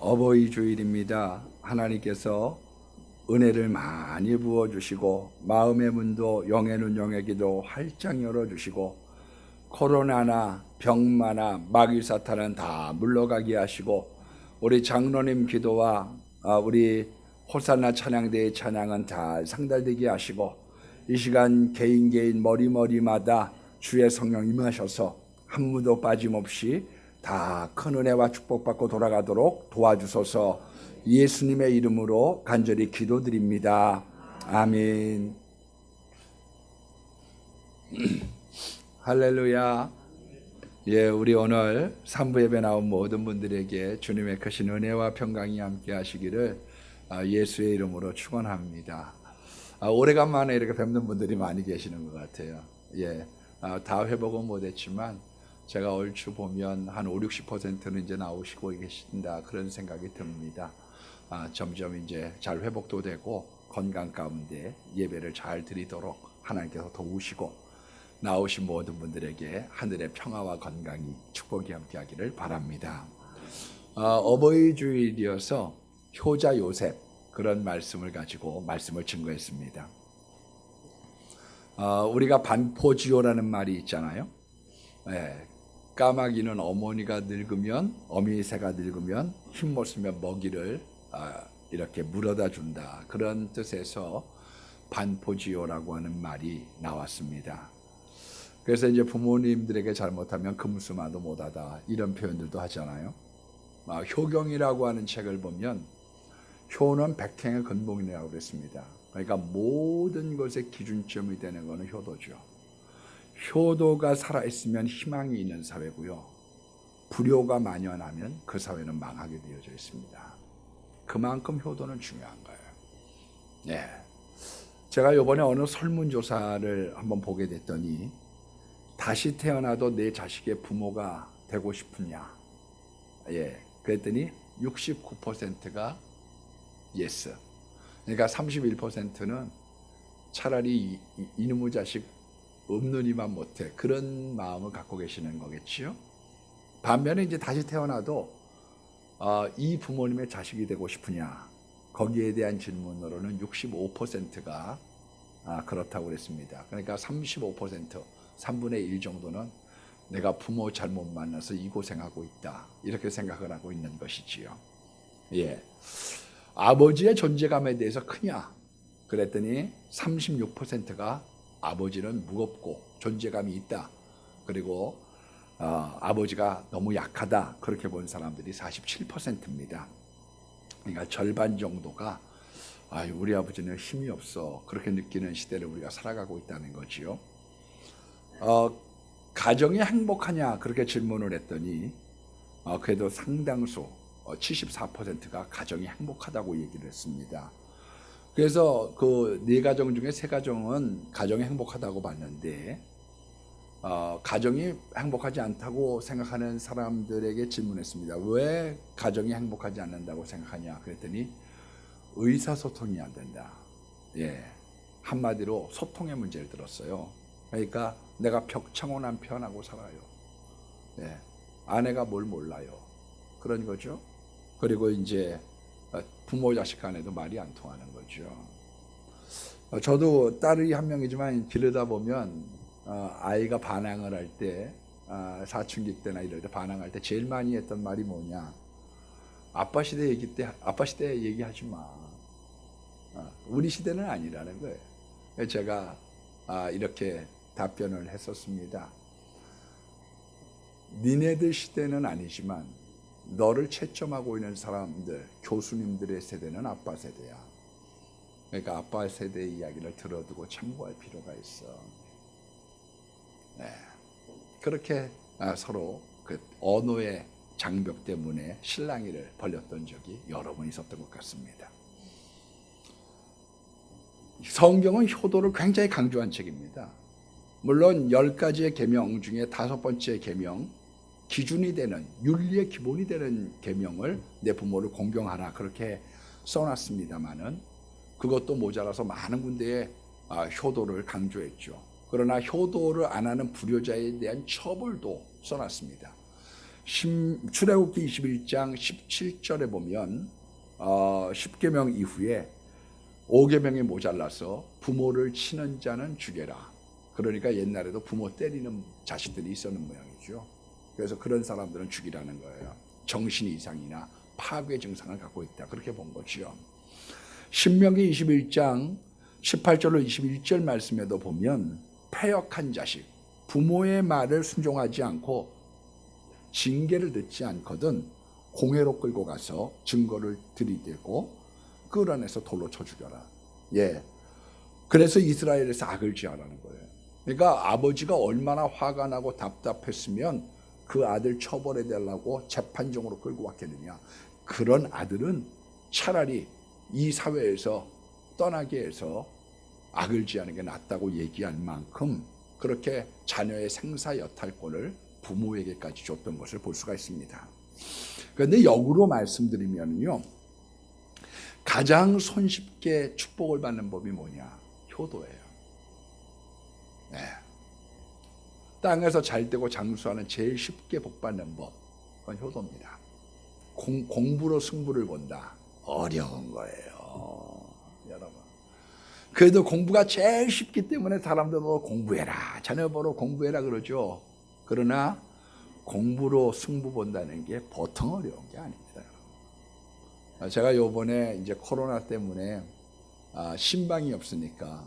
어버이 주일입니다. 하나님께서 은혜를 많이 부어주시고 마음의 문도 영의 눈 영의 귀도 활짝 열어주시고 코로나나 병마나 마귀 사탄은 다 물러가게 하시고 우리 장로님 기도와 우리 호산나 찬양대의 찬양은 잘 상달되게 하시고 이 시간 개인 머리마다 주의 성령 임하셔서 한 무도 빠짐없이 다 큰 은혜와 축복받고 돌아가도록 도와주소서. 예수님의 이름으로 간절히 기도드립니다. 아멘. 할렐루야. 예, 우리 오늘 3부 예배 나온 모든 분들에게 주님의 크신 은혜와 평강이 함께 하시기를 예수의 이름으로 축원합니다. 오래간만에 이렇게 뵙는 분들이 많이 계시는 것 같아요. 예, 다 회복은 못했지만 제가 얼추 보면 한 50-60%는 이제 나오시고 계신다 그런 생각이 듭니다. 점점 이제 잘 회복도 되고 건강 가운데 예배를 잘 드리도록 하나님께서 도우시고 나오신 모든 분들에게 하늘의 평화와 건강이 축복이 함께하기를 바랍니다. 어버이 주일이어서 효자 요셉 그런 말씀을 가지고 말씀을 증거했습니다. 우리가 반포지효라는 말이 있잖아요. 네, 까마귀는 어머니가 늙으면 어미새가 늙으면 힘못 쓰면 먹이를 이렇게 물어다 준다. 그런 뜻에서 반포지효라고 하는 말이 나왔습니다. 그래서 이제 부모님들에게 잘못하면 금수마도 못하다 이런 표현들도 하잖아요. 효경이라고 하는 책을 보면 효는 백행의 근본이라고 그랬습니다. 그러니까 모든 것의 기준점이 되는 것은 효도죠. 효도가 살아있으면 희망이 있는 사회고요. 불효가 만연하면 그 사회는 망하게 되어져 있습니다. 그만큼 효도는 중요한 거예요. 네. 제가 이번에 어느 설문조사를 한번 보게 됐더니 다시 태어나도 내 자식의 부모가 되고 싶으냐? 예. 그랬더니 69%가 yes. 그러니까 31%는 차라리 이놈의 자식 없느니만 못해 그런 마음을 갖고 계시는 거겠지요. 반면에 이제 다시 태어나도 이 부모님의 자식이 되고 싶으냐 거기에 대한 질문으로는 65%가 그렇다고 그랬습니다. 그러니까 35% 3분의 1 정도는 내가 부모 잘못 만나서 이 고생하고 있다 이렇게 생각을 하고 있는 것이지요. 예. 아버지의 존재감에 대해서 크냐 그랬더니 36%가 아버지는 무겁고 존재감이 있다. 그리고 아버지가 너무 약하다. 그렇게 본 사람들이 47%입니다. 그러니까 절반 정도가 우리 아버지는 힘이 없어. 그렇게 느끼는 시대를 우리가 살아가고 있다는 거지요. 가정이 행복하냐 그렇게 질문을 했더니 그래도 상당수 74%가 가정이 행복하다고 얘기를 했습니다. 그래서 그 4가정 중에 3가정은 가정이 행복하다고 봤는데 가정이 행복하지 않다고 생각하는 사람들에게 질문했습니다. 왜 가정이 행복하지 않는다고 생각하냐 그랬더니 의사소통이 안 된다. 예, 한마디로 소통의 문제를 들었어요. 그러니까 내가 벽창호난 편하고 살아요. 예, 아내가 뭘 몰라요. 그런 거죠. 그리고 이제 부모 자식 간에도 말이 안 통하는 거죠. 저도 딸이 한 명이지만 기르다 보면 아이가 반항을 할 때 사춘기 때나 이럴 때 반항할 때 제일 많이 했던 말이 뭐냐, 아빠 시대 얘기하지 마. 우리 시대는 아니라는 거예요. 제가 이렇게 답변을 했었습니다. 니네들 시대는 아니지만 너를 채점하고 있는 사람들, 교수님들의 세대는 아빠 세대야. 그러니까 아빠 세대의 이야기를 들어두고 참고할 필요가 있어. 네. 그렇게 서로 그 언어의 장벽 때문에 실랑이를 벌였던 적이 여러 번 있었던 것 같습니다. 성경은 효도를 굉장히 강조한 책입니다. 물론 10가지의 계명 중에 5번째 계명, 기준이 되는 윤리의 기본이 되는 계명을 내 부모를 공경하라 그렇게 써놨습니다마는 그것도 모자라서 많은 군데에 효도를 강조했죠. 그러나 효도를 안 하는 불효자에 대한 처벌도 써놨습니다. 출애굽기 21장 17절에 보면 10계명 이후에 5계명이 모자라서 부모를 치는 자는 죽여라. 그러니까 옛날에도 부모 때리는 자식들이 있었는 모양이죠. 그래서 그런 사람들은 죽이라는 거예요. 정신 이상이나 파괴 증상을 갖고 있다. 그렇게 본 거죠. 신명기 21장 18절로 21절 말씀에도 보면 패역한 자식, 부모의 말을 순종하지 않고 징계를 듣지 않거든 공회로 끌고 가서 증거를 들이대고 끌어내서 돌로 쳐 죽여라. 예. 그래서 이스라엘에서 악을 지하라는 거예요. 그러니까 아버지가 얼마나 화가 나고 답답했으면 그 아들 처벌해 달라고 재판정으로 끌고 왔겠느냐. 그런 아들은 차라리 이 사회에서 떠나게 해서 악을 지하는 게 낫다고 얘기할 만큼 그렇게 자녀의 생사 여탈권을 부모에게까지 줬던 것을 볼 수가 있습니다. 그런데 역으로 말씀드리면요, 가장 손쉽게 축복을 받는 법이 뭐냐? 효도예요. 네. 땅에서 잘 되고 장수하는 제일 쉽게 복 받는 법, 그건 효도입니다. 공부로 승부를 본다. 어려운 거예요, 여러분. 그래도 공부가 제일 쉽기 때문에 사람들 보고 공부해라, 자녀 보러 공부해라 그러죠. 그러나 공부로 승부 본다는 게 보통 어려운 게 아닙니다. 제가 요번에 이제 코로나 때문에 신방이 없으니까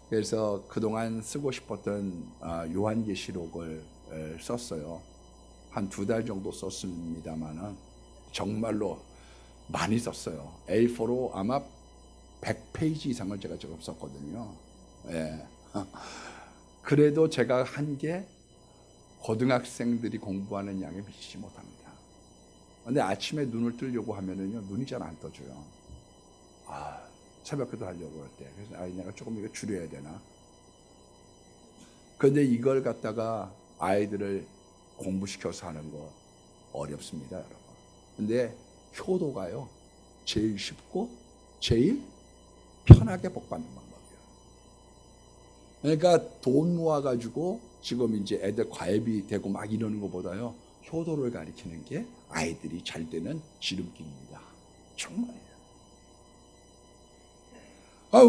그래서 그동안 쓰고 싶었던 요한계시록을 썼어요. 한 2달 정도 썼습니다만은 정말로 많이 썼어요. A4로 아마 100페이지 이상을 제가 지금 썼거든요. 예. 그래도 제가 한 게 고등학생들이 공부하는 양에 미치지 못합니다. 근데 아침에 눈을 뜨려고 하면은요, 눈이 잘 안 떠져요. 새벽기도 하려고 할 때. 그래서 내가 조금 이거 줄여야 되나? 그런데 이걸 갖다가 아이들을 공부시켜서 하는 거 어렵습니다, 여러분. 근데 효도가요, 제일 쉽고 제일 편하게 복받는 방법이에요. 그러니까 돈 모아가지고 지금 이제 애들 과외비 되고 막 이러는 것보다요, 효도를 가르치는 게 아이들이 잘 되는 지름길입니다. 정말이에요.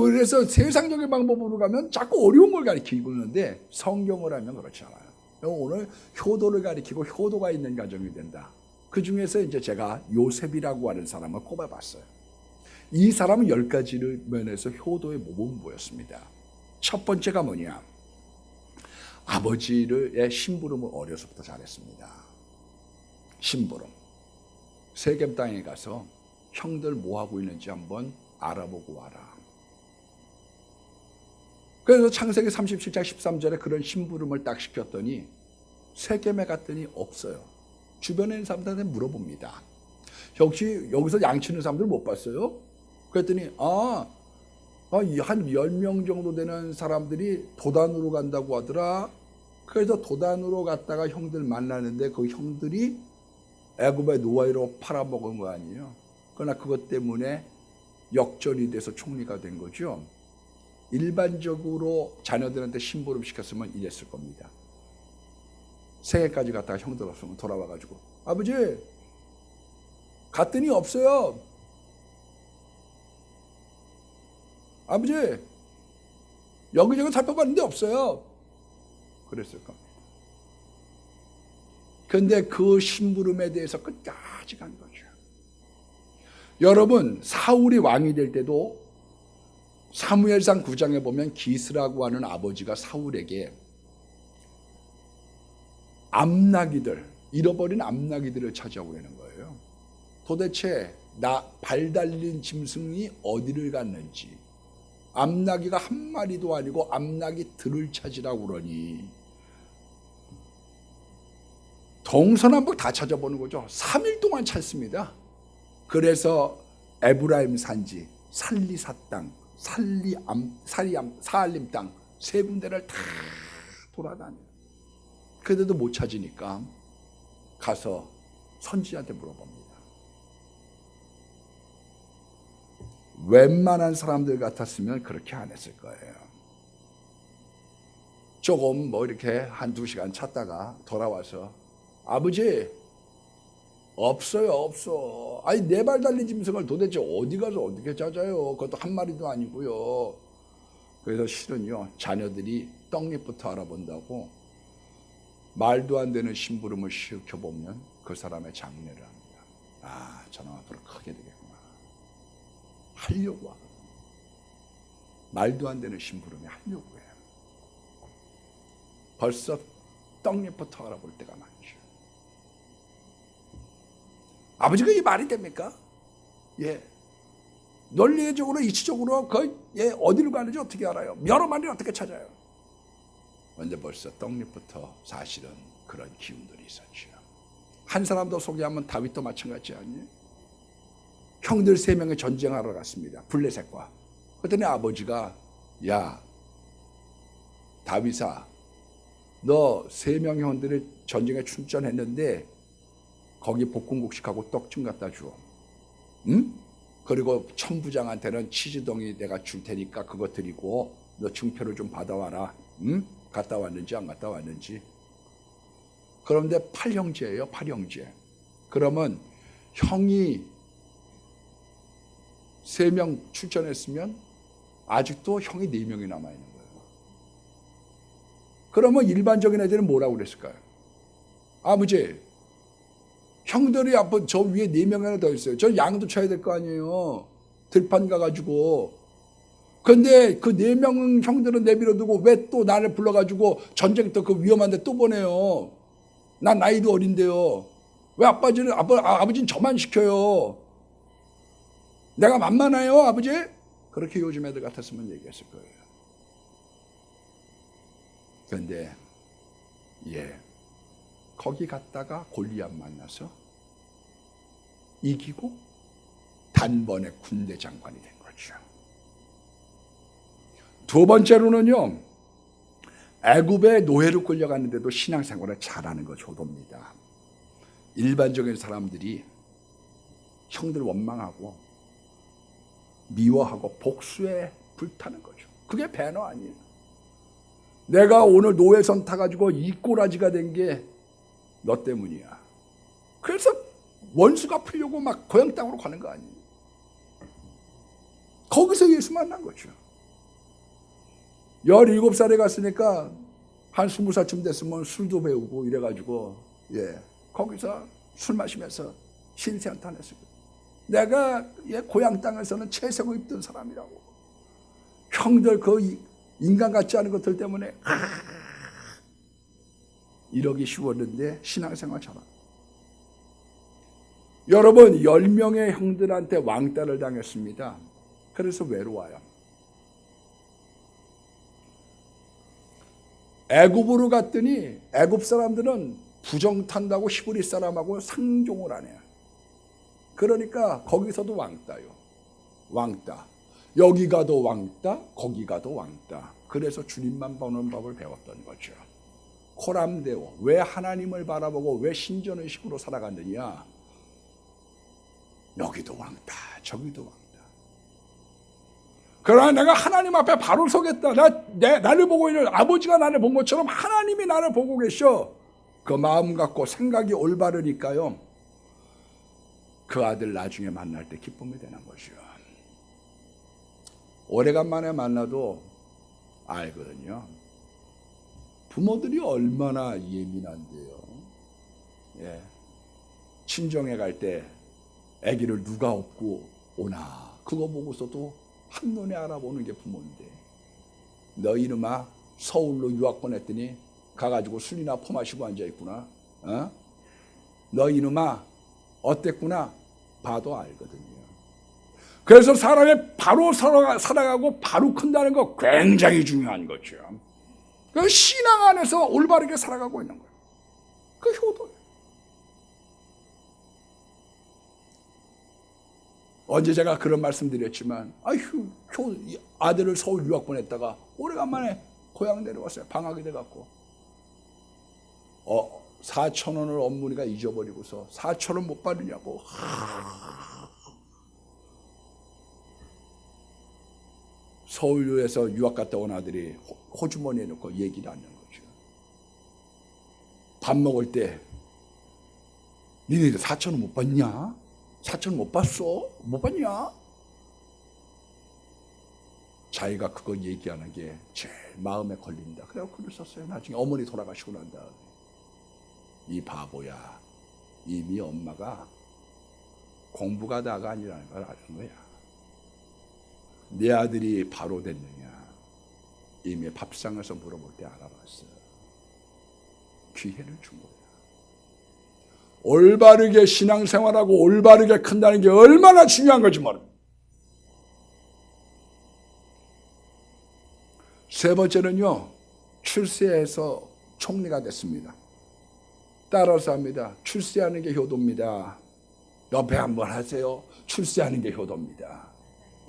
그래서 세상적인 방법으로 가면 자꾸 어려운 걸 가르치고 있는데 성경을 하면 그렇지 않아요. 오늘 효도를 가르치고 효도가 있는 가정이 된다. 그 중에서 이제 제가 요셉이라고 하는 사람을 꼽아봤어요. 이 사람은 10가지 면에서 효도의 모범부였습니다. 첫 번째가 뭐냐? 아버지의 심부름을 어려서부터 잘했습니다. 심부름. 세겜 땅에 가서 형들 뭐 하고 있는지 한번 알아보고 와라. 그래서 창세기 37장 13절에 그런 심부름을 딱 시켰더니 세겜에 갔더니 없어요. 주변에 있는 사람들한테 물어봅니다. 혹시 여기서 양치는 사람들 못 봤어요? 그랬더니 한 10명 정도 되는 사람들이 도단으로 간다고 하더라. 그래서 도단으로 갔다가 형들 만나는데 그 형들이 애굽의 노예로 팔아먹은 거 아니에요. 그러나 그것 때문에 역전이 돼서 총리가 된 거죠. 일반적으로 자녀들한테 심부름 시켰으면 이랬을 겁니다. 생애까지 갔다가 형들 없으면 돌아와가지고 아버지 갔더니 없어요. 아버지 여기저기 살펴봤는데 없어요. 그랬을 겁니다. 그런데 그 심부름에 대해서 끝까지 간 거죠. 여러분, 사울이 왕이 될 때도 사무엘상 9장에 보면 기스라고 하는 아버지가 사울에게 암나기들, 잃어버린 암나기들을 찾아오라는 거예요. 도대체 발 달린 짐승이 어디를 갔는지, 암나기가 한 마리도 아니고 암나기들을 찾으라고 그러니 동서남북 다 찾아보는 거죠. 3일 동안 찾습니다. 그래서 에브라임 산지, 살리사 땅, 사알림 땅 세 군데를 다 돌아다녀요. 그래도 못 찾으니까 가서 선지자한테 물어봅니다. 웬만한 사람들 같았으면 그렇게 안 했을 거예요. 조금 이렇게 1-2시간 찾다가 돌아와서 아버지 없어요, 없어. 아니, 네 발 달린 짐승을 도대체 어디 가서 어떻게 찾아요? 그것도 한 마리도 아니고요. 그래서 실은요, 자녀들이 떡잎부터 알아본다고 말도 안 되는 심부름을 시켜보면 그 사람의 장래를 합니다. 아, 저놈 앞으로 크게 되겠구나. 하려고 하거든요. 말도 안 되는 심부름이 하려고 해요. 벌써 떡잎부터 알아볼 때가 많죠. 아버지가 이 말이 됩니까? 예. 논리적으로 이치적으로 어디로 가는지 어떻게 알아요? 여러 마리를 어떻게 찾아요? 근데 벌써 떡잎부터 사실은 그런 기운들이 있었죠. 한 사람도 소개하면 다윗도 마찬가지 아니에요? 형들 3명이 전쟁하러 갔습니다. 블레셋과. 그랬더니 아버지가 야 다윗아 너 3명 형들이 전쟁에 출전했는데 거기 볶음국식하고 떡 좀 갖다 줘. 응? 그리고 천부장한테는 치즈덩이 내가 줄 테니까 그거 드리고 너 증표를 좀 받아와라. 응? 갔다 왔는지 안 갔다 왔는지. 그런데 8형제예요. 8형제. 그러면 형이 3명 출전했으면 아직도 형이 4명이 남아있는 거예요. 그러면 일반적인 애들은 뭐라고 그랬을까요? 아버지, 형들이 앞으로 저 위에 4명이나 더 있어요. 저 양도 쳐야 될 거 아니에요. 들판 가가지고. 근데 그 4명 형들은 내버려두고 왜 또 나를 불러가지고 전쟁터 그 위험한데 또 보내요. 난 나이도 어린데요. 왜 아버지는 저만 시켜요. 내가 만만해요, 아버지? 그렇게 요즘 애들 같았으면 얘기했을 거예요. 그런데 거기 갔다가 골리앗 만나서 이기고 단번에 군대 장관이 된 거죠. 두 번째로는요, 애굽의 노예로 끌려갔는데도 신앙생활을 잘하는 거 효도입니다. 일반적인 사람들이 형들 원망하고 미워하고 복수에 불타는 거죠. 그게 배너 아니에요. 내가 오늘 노예선 타가지고 이 꼬라지가 된 게 너 때문이야. 그래서 원수가 풀려고 막 고향 땅으로 가는 거 아니에요. 거기서 예수 만난 거죠. 17살에 갔으니까 한 20살쯤 됐으면 술도 배우고 이래가지고 거기서 술 마시면서 신세한탄했어요. 내가 고향 땅에서는 채색을 입던 사람이라고. 형들 그 인간 같지 않은 것들 때문에 이러기 쉬웠는데 신앙생활 잘하고. 여러분 10명의 형들한테 왕따를 당했습니다. 그래서 외로워요. 애굽으로 갔더니 애굽 사람들은 부정 탄다고 히브리 사람하고 상종을 안 해요. 그러니까 거기서도 왕따요. 왕따. 여기 가도 왕따, 거기 가도 왕따. 그래서 주님만 보는 법을 배웠던 거죠. 코람데오. 왜 하나님을 바라보고 왜 신전의식으로 살아갔느냐. 여기도 왕따, 저기도 왕따. 그러나 내가 하나님 앞에 바로 서겠다. 나를 보고 있는 아버지가 나를 본 것처럼 하나님이 나를 보고 계셔. 그 마음 갖고 생각이 올바르니까요. 그 아들 나중에 만날 때 기쁨이 되는 것이요. 오래간만에 만나도 알거든요. 부모들이 얼마나 예민한데요. 친정에 갈 때 아기를 누가 업고 오나 그거 보고서도 한눈에 알아보는 게 부모인데, 너 이놈아 서울로 유학 보냈더니 가가지고 술이나 퍼마시고 앉아있구나. 너 이놈아 어땠구나 봐도 알거든요. 그래서 사람이 바로 살아가고 바로 큰다는 거 굉장히 중요한 거죠. 그 신앙 안에서 올바르게 살아가고 있는 거예요. 그 효도예요. 언제 제가 그런 말씀 드렸지만 아들을 서울 유학 보냈다가 오래간만에 고향 내려왔어요. 방학이 돼갖고 4,000원을 어머니가 잊어버리고서 4,000원 못 받으냐고 서울에서 유학 갔다 온 아들이 호주머니에 넣고 얘기를 하는 거죠. 밥 먹을 때 니네들 사천원 못 봤냐? 사천원 못 봤어? 못 봤냐? 자기가 그거 얘기하는 게 제일 마음에 걸린다. 그래서 글을 썼어요. 나중에 어머니 돌아가시고 난 다음에. 이 바보야, 이미 엄마가 공부가 다가 아니라는 걸 아는 거야. 내 아들이 바로 됐느냐? 이미 밥상에서 물어볼 때 알아봤어. 기회를 준 거야. 올바르게 신앙생활하고 올바르게 큰다는 게 얼마나 중요한 건지 모릅니다. 세 번째는요, 출세해서 총리가 됐습니다. 따라서 합니다. 출세하는 게 효도입니다. 옆에 한번 하세요. 출세하는 게 효도입니다.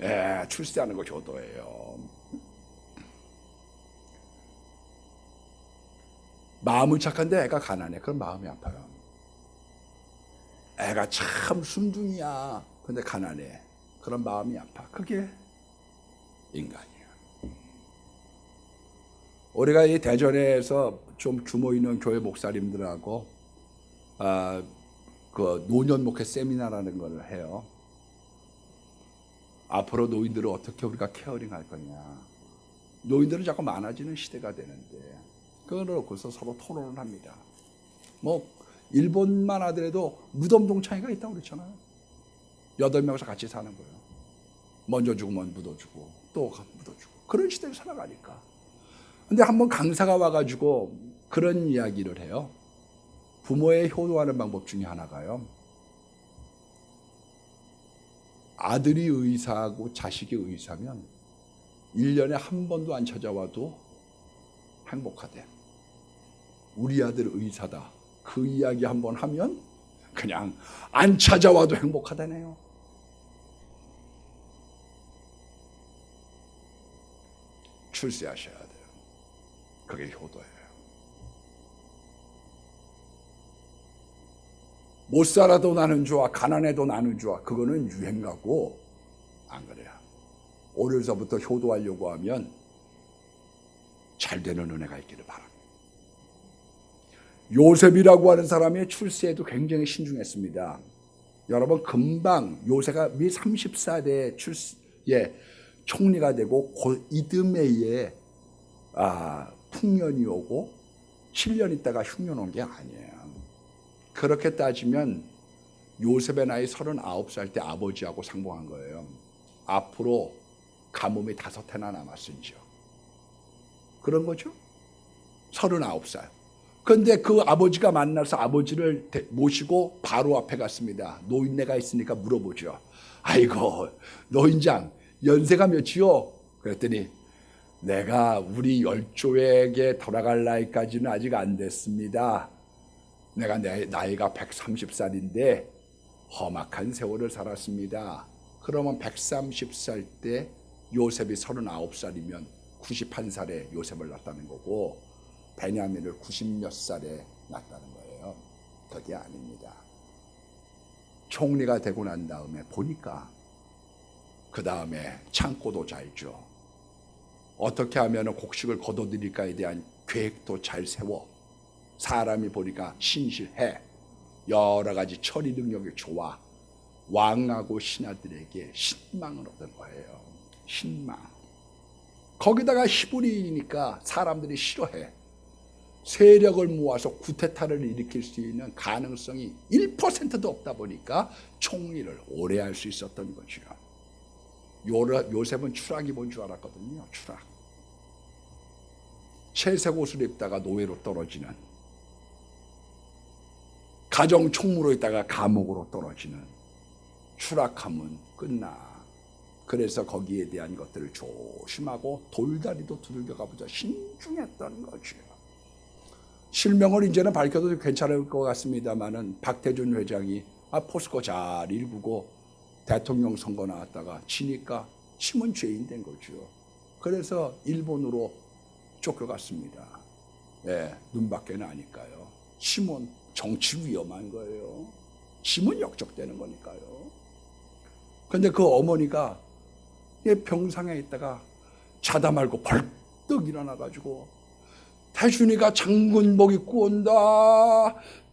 예, 출세하는 거 효도예요. 마음은 착한데 애가 가난해. 그럼 마음이 아파요. 애가 참 순둥이야. 근데 가난해. 그런 마음이 아파. 그게 인간이야. 우리가 이 대전에서 좀 규모 있는 교회 목사님들하고 그 노년 목회 세미나라는 걸 해요. 앞으로 노인들을 어떻게 우리가 케어링할 거냐. 노인들은 자꾸 많아지는 시대가 되는데 그걸 놓고서 서로 토론을 합니다. 뭐 일본만 하더라도 무덤 동창회가 있다고 그랬잖아요. 8명에서 같이 사는 거예요. 먼저 죽으면 묻어주고 또 묻어주고 그런 시대를 살아가니까. 근데 한번 강사가 와가지고 그런 이야기를 해요. 부모의 효도하는 방법 중에 하나가요. 아들이 의사하고 자식이 의사면 1년에 한 번도 안 찾아와도 행복하대. 우리 아들 의사다. 그 이야기 한번 하면 그냥 안 찾아와도 행복하다네요. 출세하셔야 돼요. 그게 효도예요. 못 살아도 나는 좋아, 가난해도 나는 좋아. 그거는 유행가고 안 그래요. 어려서부터 효도하려고 하면 잘 되는 은혜가 있기를 바랍니다. 요셉이라고 하는 사람의 출세에도 굉장히 신중했습니다. 여러분 금방 요셉가 미 30살에 총리가 되고 이듬해에 풍년이 오고 7년 있다가 흉년 온 게 아니에요. 그렇게 따지면 요셉의 나이 39살 때 아버지하고 상봉한 거예요. 앞으로 가뭄이 5해나 남았은지요. 그런 거죠. 39살. 그런데 그 아버지가 만나서 아버지를 모시고 바로 앞에 갔습니다. 노인네가 있으니까 물어보죠. 아이고 노인장 연세가 몇이요? 그랬더니 내가 우리 열조에게 돌아갈 나이까지는 아직 안 됐습니다. 내가 내 나이가 130살인데 험악한 세월을 살았습니다. 그러면 130살 때 요셉이 39살이면 91살에 요셉을 낳았다는 거고 베냐민을 90몇 살에 낳았다는 거예요. 그게 아닙니다. 총리가 되고 난 다음에 보니까 그 다음에 창고도 잘 줘. 어떻게 하면 곡식을 거둬들일까에 대한 계획도 잘 세워. 사람이 보니까 신실해. 여러 가지 처리 능력이 좋아. 왕하고 신하들에게 신망을 얻은 거예요. 신망. 거기다가 히브리이니까 사람들이 싫어해. 세력을 모아서 쿠데타를 일으킬 수 있는 가능성이 1%도 없다 보니까 총리를 오래 할 수 있었던 거죠. 요셉은 추락이 뭔 줄 알았거든요. 추락. 채색 옷을 입다가 노예로 떨어지는, 가정 총무로 있다가 감옥으로 떨어지는, 추락하면 끝나. 그래서 거기에 대한 것들을 조심하고 돌다리도 두들겨가보자 신중했던 거죠. 실명을 이제는 밝혀도 괜찮을 것 같습니다만은 박태준 회장이 포스코 잘 일구고 대통령 선거 나왔다가 지니까 치면 죄인 된 거죠. 그래서 일본으로 쫓겨갔습니다. 네, 눈밖에 나니까요. 치면 정치 위험한 거예요. 치면 역적되는 거니까요. 근데 그 어머니가 병상에 있다가 자다 말고 벌떡 일어나가지고 태준이가 장군복 입고 온다.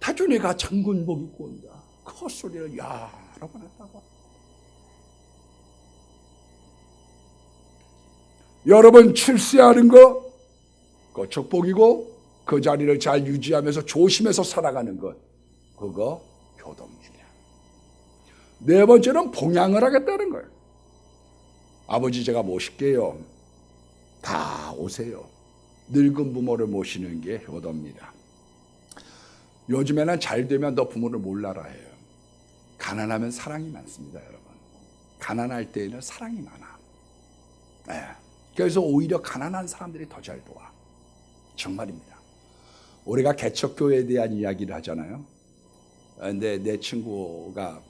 태준이가 장군복 입고 온다. 그 헛소리를 여러 번 했다고. 여러분 출세하는 거 그거 축복이고 그 자리를 잘 유지하면서 조심해서 살아가는 것 그거 효동이야. 네 번째는 봉양을 하겠다는 거예요. 아버지 제가 모실게요. 다 오세요. 늙은 부모를 모시는 게 효도입니다. 요즘에는 잘 되면 너 부모를 몰라라 해요. 가난하면 사랑이 많습니다, 여러분. 가난할 때에는 사랑이 많아. 네. 그래서 오히려 가난한 사람들이 더 잘 도와. 정말입니다. 우리가 개척교회에 대한 이야기를 하잖아요. 근데 내 친구가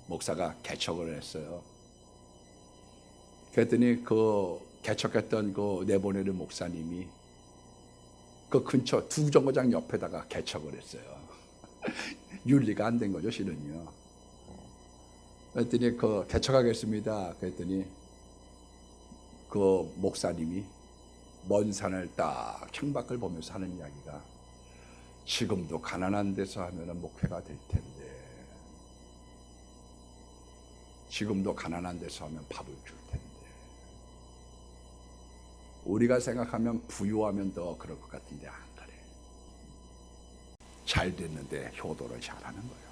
목사가 개척을 했어요. 그랬더니 그 개척했던 그 내보내는 목사님이 그 근처 두 정거장 옆에다가 개척을 했어요. 윤리가 안 된 거죠, 실은요. 그랬더니 그 개척하겠습니다. 그랬더니 그 목사님이 먼 산을 딱 창밖을 보면서 하는 이야기가 지금도 가난한 데서 하면은 목회가 될 텐데 지금도 가난한 데서 하면 밥을 줄 텐데 우리가 생각하면 부유하면 더 그럴 것 같은데 안 그래. 잘 됐는데 효도를 잘하는 거예요.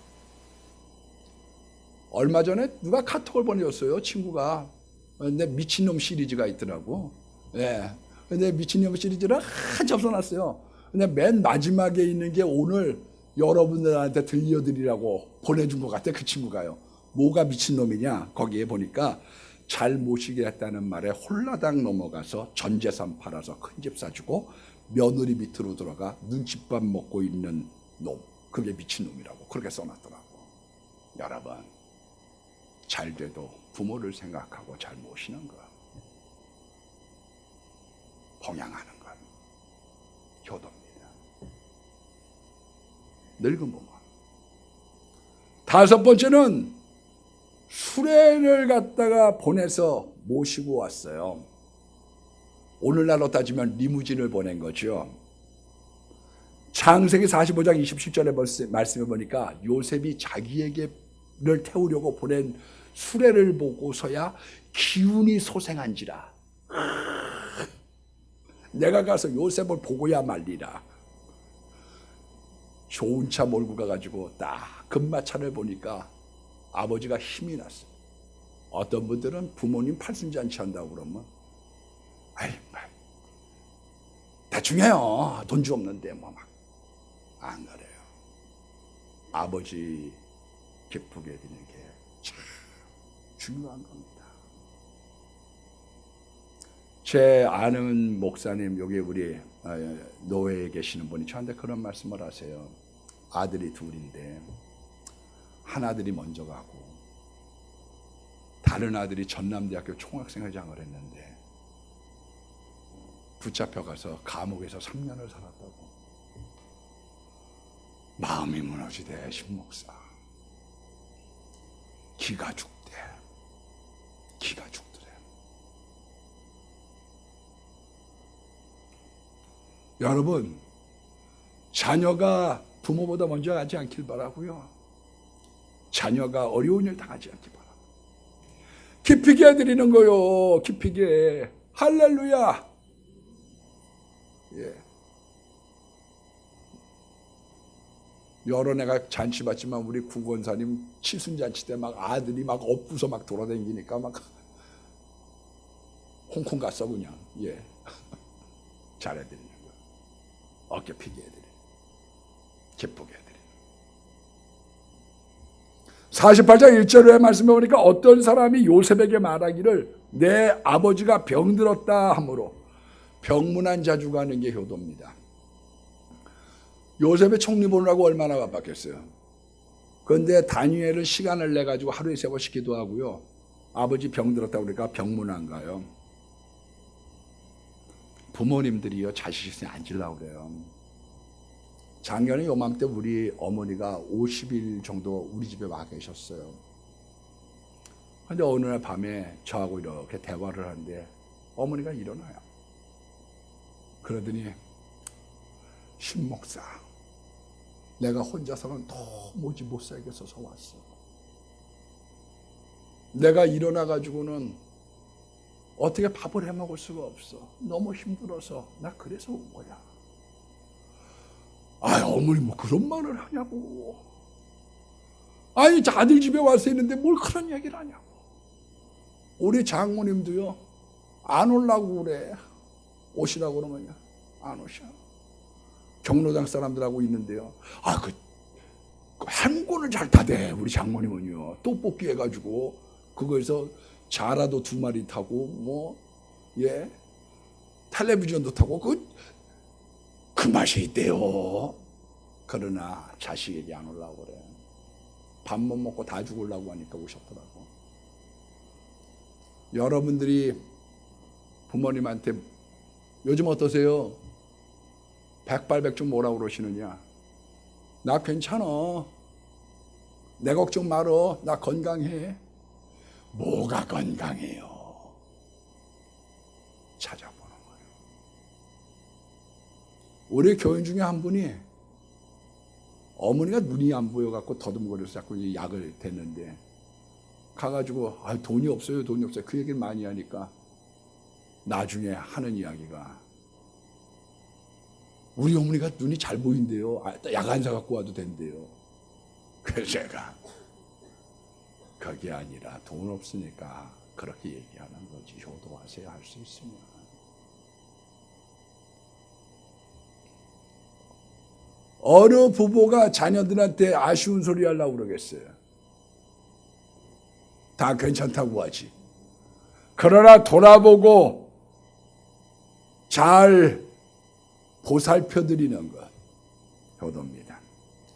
얼마 전에 누가 카톡을 보내줬어요. 친구가. 근데 미친놈 시리즈가 있더라고. 예. 근데 미친놈 시리즈를 한 접선놨어요. 근데 맨 마지막에 있는 게 오늘 여러분들한테 들려드리라고 보내준 것 같아. 그 친구가요. 뭐가 미친놈이냐? 거기에 보니까 잘 모시게 했다는 말에 홀라당 넘어가서 전 재산 팔아서 큰 집 사주고 며느리 밑으로 들어가 눈칫밥 먹고 있는 놈. 그게 미친놈이라고 그렇게 써놨더라고. 여러분 잘 돼도 부모를 생각하고 잘 모시는 것, 봉양하는 것, 효도입니다. 늙은 부모. 다섯 번째는 수레를 갖다가 보내서 모시고 왔어요. 오늘날로 따지면 리무진을 보낸 거죠. 창세기 45장 27절의 말씀해 보니까 요셉이 자기에게를 태우려고 보낸 수레를 보고서야 기운이 소생한지라. 내가 가서 요셉을 보고야 말리라. 좋은 차 몰고 가가지고 딱 금마차를 보니까 아버지가 힘이 났어요. 어떤 분들은 부모님 팔순잔치 한다고 그러면 아이 대충 해요. 돈주 없는데 뭐 막 안 그래요. 아버지 기쁘게 해드리는 게 참 중요한 겁니다. 제 아는 목사님, 여기 우리 노회에 계시는 분이 저한테 그런 말씀을 하세요. 아들이 둘인데 한 아들이 먼저 가고 다른 아들이 전남대학교 총학생회장을 했는데 붙잡혀가서 감옥에서 3년을 살았다고. 마음이 무너지대. 신목사 기가 죽대. 기가 죽더래. 여러분 자녀가 부모보다 먼저 가지 않길 바라고요. 자녀가 어려운 일 당하지 않길 바라고. 기피게 해드리는 거요. 기피게. 할렐루야. 예. 여러 애가 잔치 받지만 우리 구권사님 칠순잔치 때 막 아들이 막 업고서 막 돌아다니니까 막 홍콩 갔어 그냥. 예. 잘해드리는 거. 어깨 피게 해드리는. 기쁘게 해드리는. 48장 1절에 말씀해 보니까 어떤 사람이 요셉에게 말하기를 내 아버지가 병들었다 하므로 병문안 자주 가는 게 효도입니다. 요셉의 총리 보느라고 얼마나 바빴겠어요. 그런데 다니엘은 시간을 내가지고 하루에 3번씩 기도하고요. 아버지 병들었다 그러니까 병문안 가요. 부모님들이요 자식 있으면 앉으려고 그래요. 작년에 요맘때 우리 어머니가 50일 정도 우리 집에 와 계셨어요. 그런데 어느 날 밤에 저하고 이렇게 대화를 하는데 어머니가 일어나요. 그러더니 신목사, 내가 혼자서는 도무지 못 살겠어서 왔어. 내가 일어나가지고는 어떻게 밥을 해먹을 수가 없어. 너무 힘들어서 나 그래서 온 거야. 어머니 뭐 그런 말을 하냐고. 아니 아들 집에 와서 있는데 뭘 그런 얘기를 하냐고. 우리 장모님도요 안 오려고 그래. 오시라고 그러면요 안 오셔. 경로당 사람들하고 있는데요. 그 한권을 잘 타대. 우리 장모님은요 떡볶이 해가지고 그거에서 자라도 2마리 타고 텔레비전도 타고 그 맛이 있대요. 그러나 자식에게 안 오려고 그래. 밥 못 먹고 다 죽으려고 하니까 오셨더라고. 여러분들이 부모님한테 요즘 어떠세요? 백발백중 뭐라고 그러시느냐? 나 괜찮아. 내 걱정 말어. 나 건강해. 뭐가 건강해요? 찾아보는 거예요. 우리 교인 중에 한 분이 어머니가 눈이 안 보여갖고 더듬거려서 자꾸 약을 댔는데 가가지고 돈이 없어요. 그 얘기를 많이 하니까 나중에 하는 이야기가 우리 어머니가 눈이 잘 보인대요. 약 안 사갖고 와도 된대요. 그래서 제가 그게 아니라 돈 없으니까 그렇게 얘기하는 거지. 효도하세요. 할 수 있으면. 어느 부부가 자녀들한테 아쉬운 소리 하려고 그러겠어요. 다 괜찮다고 하지. 그러나 돌아보고 잘 보살펴드리는 것, 효도입니다.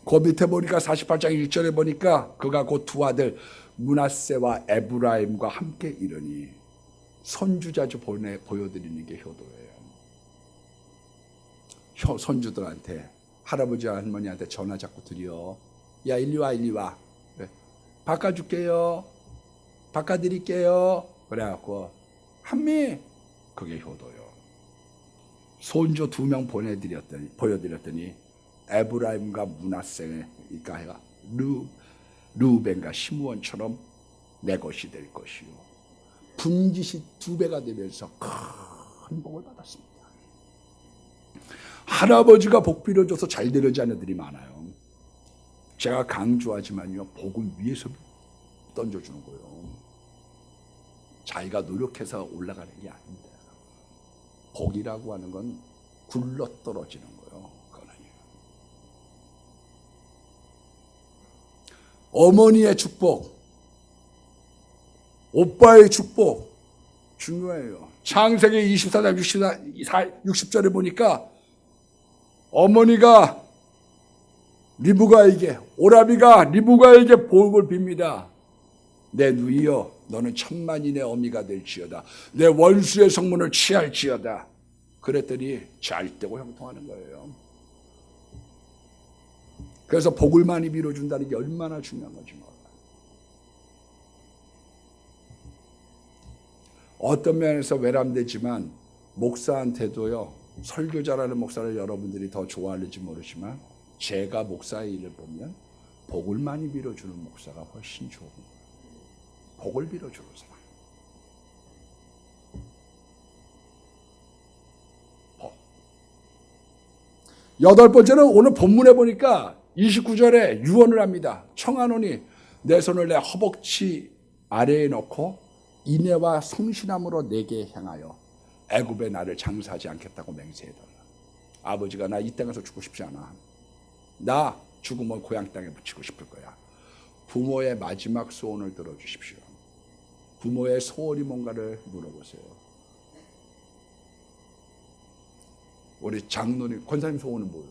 그 밑에 보니까 48장 1절에 보니까 그가 곧 2 아들 므낫세와 에브라임과 함께 이르니 손주자주 보여드리는 게 효도예요. 손주들한테 할아버지 할머니한테 전화 자꾸 드려. 야 일리 와. 그래. 바꿔줄게요. 바꿔드릴게요. 그래갖고 한미 그게 효도요. 손주 2명 보여드렸더니 에브라임과 므낫세가 해가 르우벤과 시므온처럼 내 것이 될 것이요. 분깃이 2배가 되면서 큰 복을 받았습니다. 할아버지가 복 빌어줘서 잘 되는 자녀들이 많아요. 제가 강조하지만요, 복은 위에서 던져주는 거예요. 자기가 노력해서 올라가는 게 아닙니다. 복이라고 하는 건 굴러떨어지는 거예요. 그거는요. 어머니의 축복, 오빠의 축복 중요해요. 창세기 24장 60절에 보니까 어머니가 오라비가 리브가에게 복을 빕니다. 내 누이여, 너는 천만인의 어미가 될지어다. 내 원수의 성문을 취할지어다. 그랬더니 잘 되고 형통하는 거예요. 그래서 복을 많이 빌어준다는 게 얼마나 중요한 건지 몰라요. 어떤 면에서 외람되지만 목사한테도요, 설교자라는 목사를 여러분들이 더 좋아하는지 모르지만 제가 목사의 일을 보면 복을 많이 빌어주는 목사가 훨씬 좋은 거예요. 복을 빌어주는 사람. 복. 8번째는 오늘 본문에 보니까 29절에 유언을 합니다. 청하노니 내 손을 내 허벅지 아래에 넣고 인애와 성실함으로 내게 향하여 애굽에 나를 장사하지 않겠다고 맹세해달라. 아버지가 나 이 땅에서 죽고 싶지 않아. 나 죽으면 고향 땅에 묻히고 싶을 거야. 부모의 마지막 소원을 들어주십시오. 부모의 소원이 뭔가를 물어보세요. 우리 장로님, 권사님 소원은 뭐예요?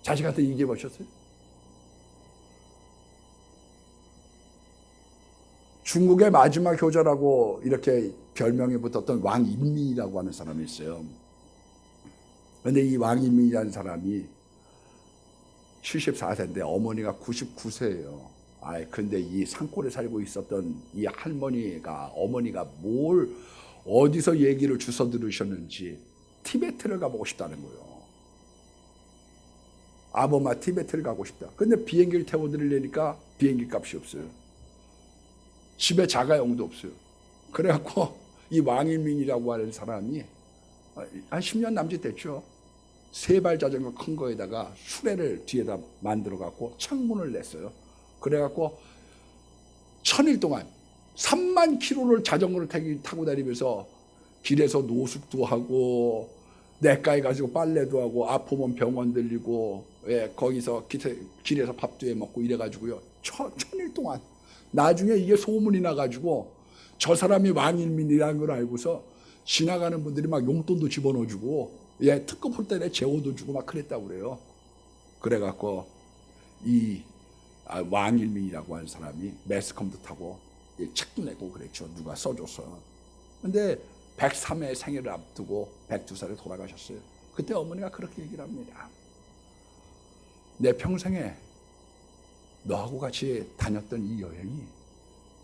자식한테 얘기해 보셨어요? 중국의 마지막 효자라고 이렇게 별명이 붙었던 왕인민이라고 하는 사람이 있어요. 그런데 이 왕인민이라는 사람이 74세인데 어머니가 99세예요. 근데 이 산골에 살고 있었던 이 어머니가 어디서 얘기를 주워 들으셨는지 티베트를 가보고 싶다는 거예요. 아버마 티베트를 가고 싶다. 근데 비행기를 태워드리려니까 비행기 값이 없어요. 집에 자가용도 없어요. 그래갖고 이 왕일민이라고 하는 사람이 한 10년 남짓 됐죠. 세발 자전거 큰 거에다가 수레를 뒤에다 만들어 갖고 창문을 냈어요. 그래갖고 1000일 동안 3만 킬로를 자전거를 타고 다니면서 길에서 노숙도 하고 내과에 가지고 빨래도 하고 아프면 병원 들리고 거기서 길에서 밥도 해 먹고 이래가지고요. 1000일 동안. 나중에 이게 소문이 나가지고 저 사람이 왕일민이라는 걸 알고서 지나가는 분들이 막 용돈도 집어넣어주고 특급 할 때는 재호도 주고 막 그랬다고 그래요. 그래갖고 이 왕일민이라고 하는 사람이 매스컴도 타고 책도 내고 그랬죠. 누가 써줘서. 근데 103회 생일을 앞두고 102살에 돌아가셨어요. 그때 어머니가 그렇게 얘기를 합니다. 내 평생에 너하고 같이 다녔던 이 여행이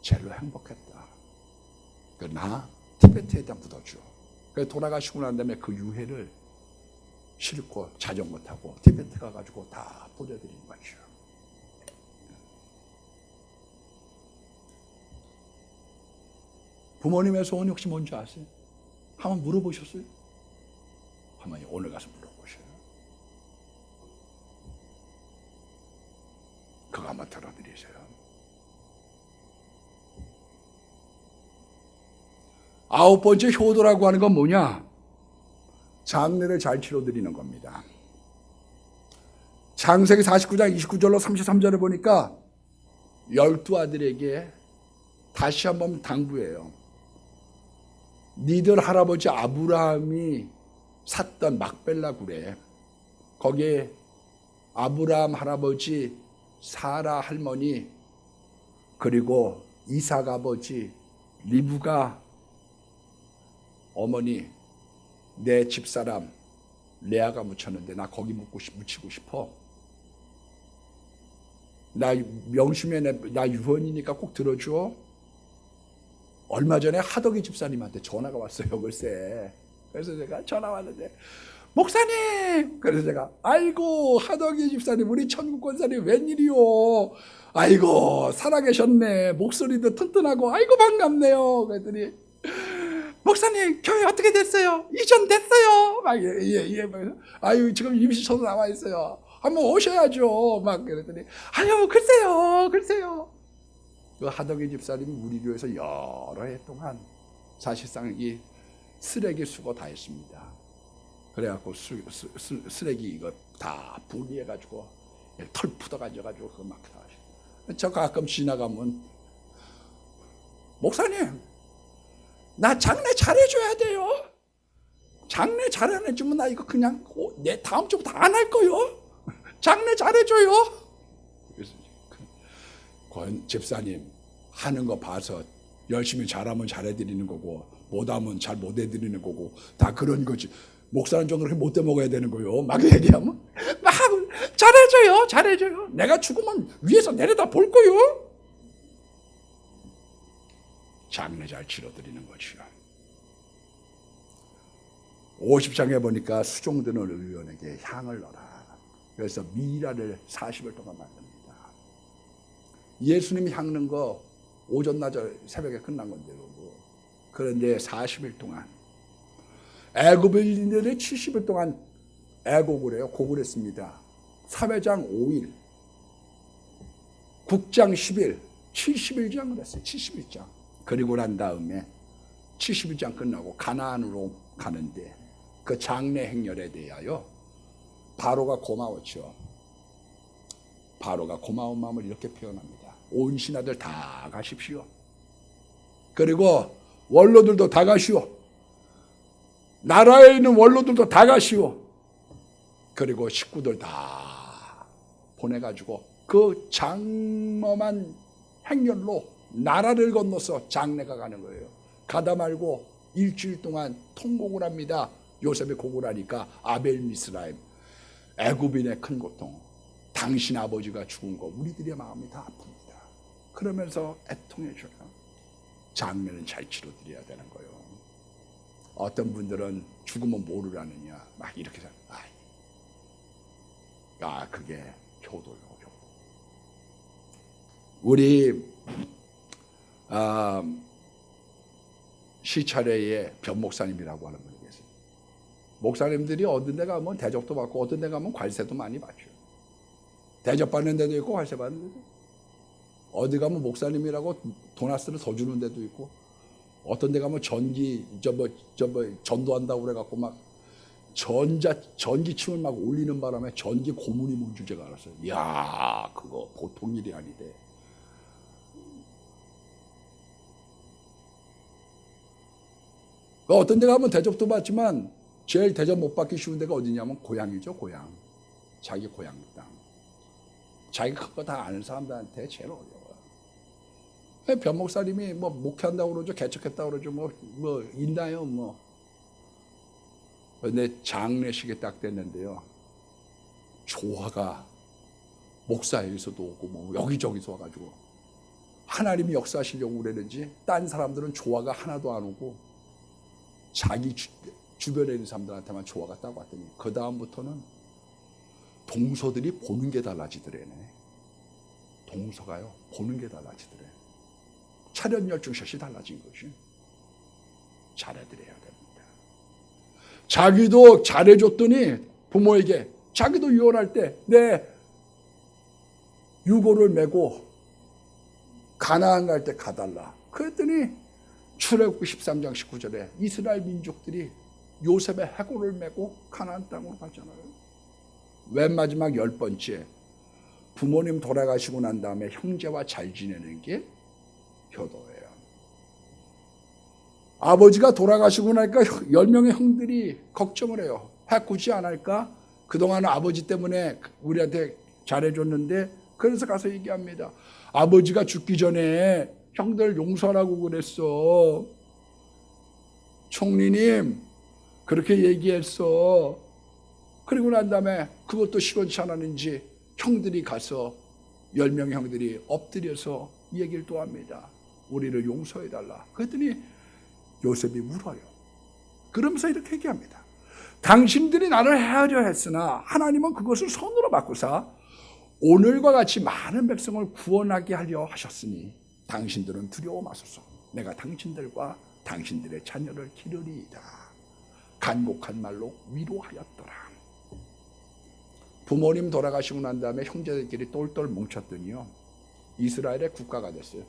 제일로 행복했다. 나 티베트에다 묻어줘. 그래서 돌아가시고 난 다음에 그 유해를 싣고 자전거 타고 티베트 가가지고 다 보내드린 거죠. 부모님의 소원이 혹시 뭔지 아세요? 한번 물어보셨어요? 한번 오늘 가서 물어보셔요. 그거 한번 들어드리세요. 아홉 번째 효도라고 하는 건 뭐냐? 장례를 잘 치러드리는 겁니다. 창세기 49장 29절로 33절에 보니까 12아들에게 다시 한번 당부해요. 니들 할아버지 아브라함이 샀던 막벨라 굴에 거기에 아브라함 할아버지 사라 할머니 그리고 이삭 아버지 리브가 어머니 내 집사람 레아가 묻혔는데 나 거기 묻히고 싶어. 나 명심해. 나 유언이니까 꼭 들어줘. 얼마 전에 하덕이 집사님한테 전화가 왔어요. 글쎄. 그래서 제가 전화 왔는데 목사님. 그래서 제가 아이고 하덕이 집사님 우리 천국 권사님 웬일이요. 아이고 살아계셨네. 목소리도 튼튼하고 아이고 반갑네요. 그랬더니 목사님 교회 어떻게 됐어요? 이전됐어요. 막 예. 아유 지금 임시처도 나와 있어요. 한번 오셔야죠. 막 그랬더니 아유 글쎄요. 그 하덕이 집사님이 우리 교회에서 여러 해 동안 사실상 이 쓰레기 수거 다 했습니다. 그래갖고 쓰레기 이거 다 분리해가지고 털 푸덕가져가지고 그거 막 다 하시고. 저 가끔 지나가면 목사님 나 장례 잘해줘야 돼요. 장례 잘 안 해주면 나 이거 그냥 내 다음 주부터 안 할 거요. 장례 잘해줘요. 그래서 권 집사님 하는 거 봐서 열심히 잘하면 잘해드리는 거고 못하면 잘 못해드리는 거고 다 그런 거지. 목사는 좀 그렇게 못돼 먹어야 되는 거요. 막 얘기하면 막 잘해줘요. 내가 죽으면 위에서 내려다 볼 거요. 장례 잘 치러드리는 것이요. 50장에 보니까 수종드는 의원에게 향을 넣어라. 그래서 미라를 40일 동안 만듭니다. 예수님이 향 넣은 거 오전 낮에 새벽에 끝난 건데요. 그런데 40일 동안 애굽인들이 70일 동안 애곡을 해요. 곡을 했습니다. 사회장 5일, 국장 10일, 71장을 했어요. 71장. 그리고 난 다음에 71장 끝나고 가나안으로 가는데 그 장례 행렬에 대하여 바로가 고마웠죠. 바로가 고마운 마음을 이렇게 표현합니다. 온 신하들 다 가십시오. 그리고 원로들도 다 가시오. 나라에 있는 원로들도 다 가시오. 그리고 식구들 다 보내가지고 그 장엄한 행렬로 나라를 건너서 장례가 가는 거예요. 가다 말고 일주일 동안 통곡을 합니다. 요셉이 곡을 하니까 아벨 미스라임, 애굽인의 큰 고통, 당신 아버지가 죽은 거 우리들의 마음이 다 아픕니다. 그러면서 애통해줘요. 장례는 잘 치러드려야 되는 거예요. 어떤 분들은 죽으면 뭐를 하느냐 막 이렇게 생각해요. 그게 효도요. 우리 시차례의 변 목사님이라고 하는 분이 계세요. 목사님들이 어떤 데 가면 대접도 받고 어떤 데 가면 관세도 많이 받죠. 대접 받는 데도 있고 관세 받는 데도 있고, 어디 가면 목사님이라고 도나스를 더 주는 데도 있고, 어떤 데 가면 전도한다고 그래갖고 막 전기층을 막 올리는 바람에 전기 고문이 뭔 줄 알았어요. 이야, 그거 보통 일이 아니대. 어떤 데 가면 대접도 받지만 제일 대접 못 받기 쉬운 데가 어디냐면 고향이죠. 고향. 자기 고향 땅. 자기가 그거 다 아는 사람들한테 제일 어려워요. 변 목사님이 뭐 목회한다고 그러죠. 개척했다고 그러죠. 뭐 있나요? 뭐. 근데 장례식이 딱 됐는데요. 조화가 목사에게서도 오고 뭐 여기저기서 와가지고 하나님이 역사하시려고 그랬는지 딴 사람들은 조화가 하나도 안 오고 자기 주변에 있는 사람들한테만 조화가 딱 왔더니 그 다음부터는 동서들이 보는 게 달라지더래네. 동서가요 보는 게 달라지더래. 차렷 열중샷이 달라진 것이. 잘해드려야 됩니다. 자기도 잘해줬더니 부모에게 자기도 유언할 때 내 유고를 메고 가나안 갈 때 가달라. 그랬더니 출애굽기 13장 19절에 이스라엘 민족들이 요셉의 해골을 메고 가나안 땅으로 갔잖아요. 맨 마지막 10번째 부모님 돌아가시고 난 다음에 형제와 잘 지내는 게 효도예요. 아버지가 돌아가시고 나니까 10명의 형들이 걱정을 해요. 해꾸지 않을까? 그동안 아버지 때문에 우리한테 잘해줬는데, 그래서 가서 얘기합니다. 아버지가 죽기 전에 형들 용서하라고 그랬어. 총리님 그렇게 얘기했어. 그리고 난 다음에 그것도 시원치 않았는지 형들이 가서 10명의 형들이 엎드려서 얘기를 또 합니다. 우리를 용서해달라. 그랬더니 요셉이 울어요. 그러면서 이렇게 얘기합니다. 당신들이 나를 해하려 했으나 하나님은 그것을 선으로 바꾸사 오늘과 같이 많은 백성을 구원하게 하려 하셨으니 당신들은 두려워 마소서. 내가 당신들과 당신들의 자녀를 기르리이다. 간곡한 말로 위로하였더라. 부모님 돌아가시고 난 다음에 형제들끼리 똘똘 뭉쳤더니요, 이스라엘의 국가가 됐어요.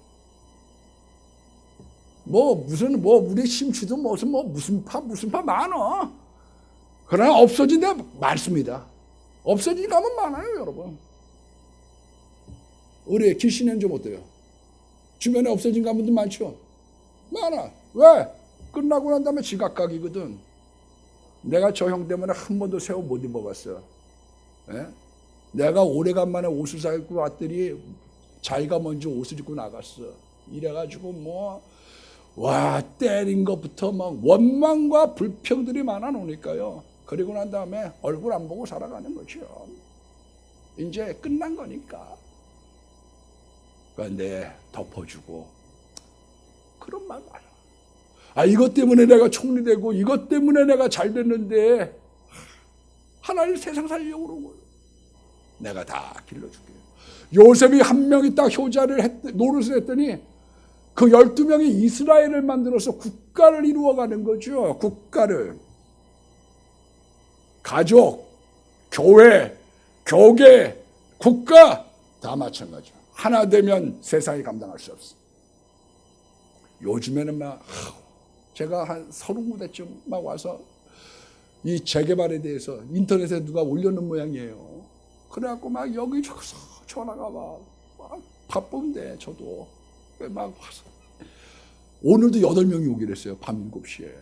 우리 심취도 무슨 파 많어. 그러나 없어진 데 많습니다. 없어진 가면 많아요, 여러분. 우리 길신은 좀 어때요? 주변에 없어진 가문도 많죠? 많아. 왜? 끝나고 난 다음에 지각각이거든. 내가 저 형 때문에 한 번도 새 옷 못 입어봤어. 예? 내가 오래간만에 옷을 사입고 왔더니 자기가 먼저 옷을 입고 나갔어. 이래가지고 때린 것부터 막 원망과 불평들이 많아 놓으니까요. 그리고 난 다음에 얼굴 안 보고 살아가는 거죠. 이제 끝난 거니까. 그런데 덮어주고 그런 말 많아. 이것 때문에 내가 총리 되고 이것 때문에 내가 잘 됐는데 하나님 세상 살려고 그러고 내가 다 길러줄게요. 요셉이 한 명이 딱 효자를 노릇을 했더니 그 12명이 이스라엘을 만들어서 국가를 이루어가는 거죠. 국가를. 가족, 교회, 교계, 국가 다 마찬가지죠. 하나 되면 세상이 감당할 수 없어. 요즘에는 제가 한 30군데쯤 막 와서 이 재개발에 대해서 인터넷에 누가 올려놓은 모양이에요. 그래갖고 막 여기저기서 전화가 막 바쁜데 저도 막 와서 오늘도 8명이 오기로 했어요. 밤 7시에.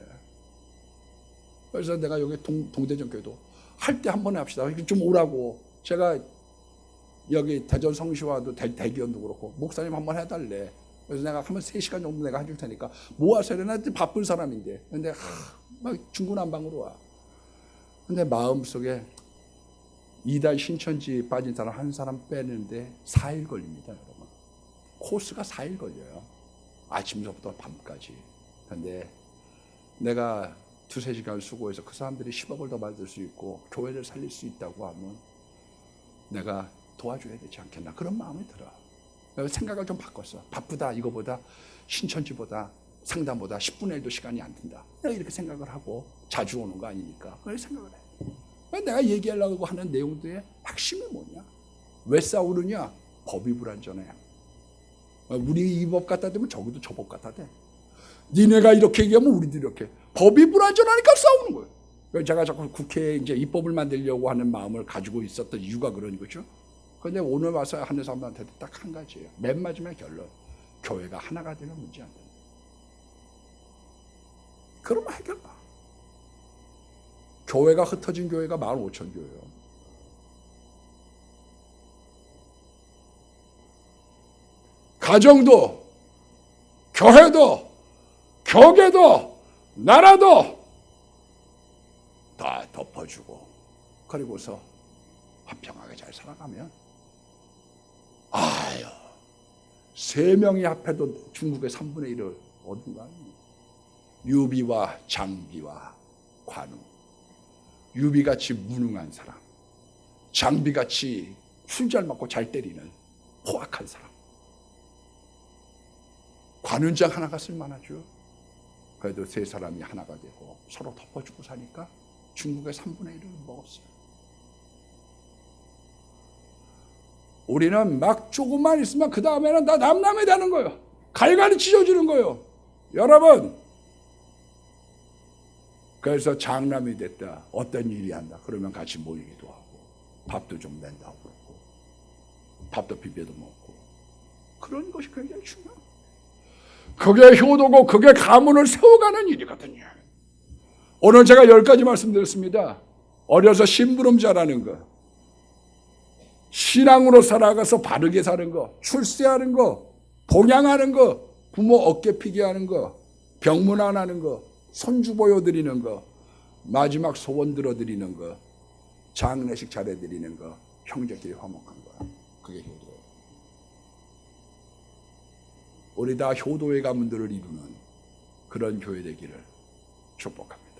그래서 내가 여기 동대전교회도 할 때 한 번에 합시다. 좀 오라고. 제가 여기 대전 성시와도 대기원도 그렇고 목사님 한번 해달래. 그래서 내가 한번 3시간 정도 내가 해줄 테니까 모아서 해라. 나 바쁜 사람인데. 근데 막 중구난방으로 와. 근데 마음속에 이달 신천지 빠진 사람 한 사람 빼는데 4일 걸립니다, 여러분. 코스가 4일 걸려요. 아침부터 밤까지. 근데 내가 2-3시간 수고해서 그 사람들이 10억을 더 받을 수 있고 교회를 살릴 수 있다고 하면 내가 도와줘야 되지 않겠나 그런 마음이 들어. 그래서 생각을 좀 바꿨어. 바쁘다 이거보다 신천지보다 상담보다 10분의 1도 시간이 안 든다. 내가 이렇게 생각을 하고 자주 오는 거 아니니까 그렇게 생각을 해. 내가 얘기하려고 하는 내용들의 핵심이 뭐냐? 왜 싸우느냐? 법이 불완전해. 우리 이 법 갖다 대면 저기도 저 법 갖다 대. 니네가 이렇게 얘기하면 우리도 이렇게. 법이 불완전하니까 싸우는 거예요. 그래서 제가 자꾸 국회에 이제 입법을 만들려고 하는 마음을 가지고 있었던 이유가 그런 거죠. 그런데 오늘 와서 하는 사람들한테도 딱 한 가지예요. 맨 마지막 결론. 교회가 하나가 되면 문제 안 된다. 그러면 해결 봐. 교회가 흩어진 교회가 15,000교회예요. 가정도, 교회도, 교계도, 나라도 다 덮어주고 그리고서 화평하게 잘 살아가면 아유 3명이 합해도 중국의 3분의 1을 얻은 거 아니에요. 유비와 장비와 관우. 유비같이 무능한 사람, 장비같이 술 잘 먹고 잘 때리는 포악한 사람. 관운장 하나가 쓸만하죠. 그래도 3사람이 하나가 되고 서로 덮어주고 사니까 중국의 3분의 1을 먹었어요. 우리는 막 조금만 있으면 그 다음에는 다 남남이 되는 거예요. 갈갈이 찢어지는 거예요. 여러분, 그래서 장남이 됐다. 어떤 일이 한다. 그러면 같이 모이기도 하고 밥도 좀 낸다고 그러고 밥도 비벼도 먹고 그런 것이 굉장히 중요해요. 그게 효도고 그게 가문을 세워가는 일이거든요. 오늘 제가 10가지 말씀드렸습니다. 어려서 심부름 잘하는 거, 신앙으로 살아가서 바르게 사는 거, 출세하는 거, 봉양하는 거, 부모 어깨 피게 하는 거, 병문 안 하는 거, 손주 보여드리는 거, 마지막 소원 들어드리는 거, 장례식 차려드리는 거, 형제끼리 화목한 거. 그게 효도예요. 우리 다 효도의 가문들을 이루는 그런 교회 되기를 축복합니다.